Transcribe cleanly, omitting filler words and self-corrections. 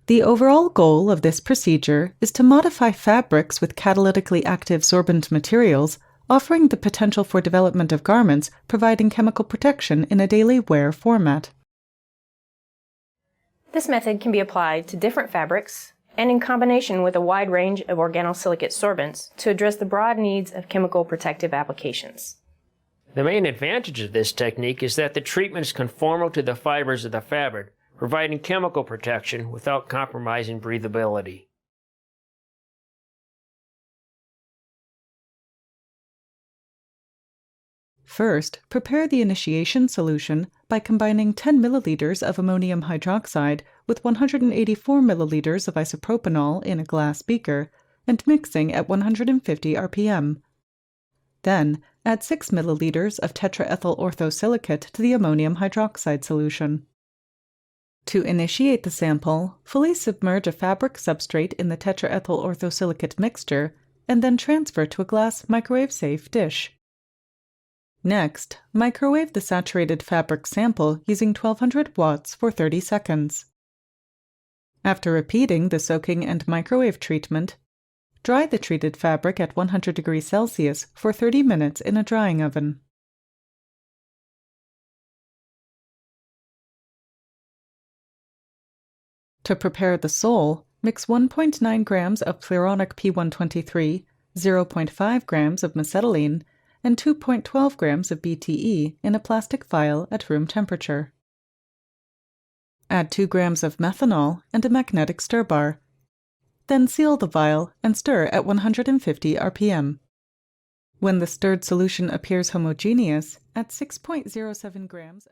The overall goal of this procedure is to modify fabrics with catalytically active sorbent materials, offering the potential for development of garments providing chemical protection in a daily wear format. This method can be applied to different fabrics and in combination with a wide range of organosilicate sorbents to address the broad needs of chemical protective applications. The main advantage of this technique is that the treatment is conformal to the fibers of the fabric, providing chemical protection without compromising breathability. First, prepare the initiation solution by combining 10 milliliters of ammonium hydroxide with 184 milliliters of isopropanol in a glass beaker and mixing at 150 rpm. Then, add 6 milliliters of tetraethyl orthosilicate to the ammonium hydroxide solution. To initiate the sample, fully submerge a fabric substrate in the tetraethyl orthosilicate mixture and then transfer to a glass microwave-safe dish. Next, microwave the saturated fabric sample using 1200 watts for 30 seconds. After repeating the soaking and microwave treatment, dry the treated fabric at 100 degrees Celsius for 30 minutes in a drying oven. To prepare the sole, mix 1.9 grams of pluronic P123, 0.5 grams of macetylene, and 2.12 grams of BTE in a plastic vial at room temperature. Add 2 grams of methanol and a magnetic stir bar. Then seal the vial and stir at 150 rpm. When the stirred solution appears homogeneous, add 6.07 grams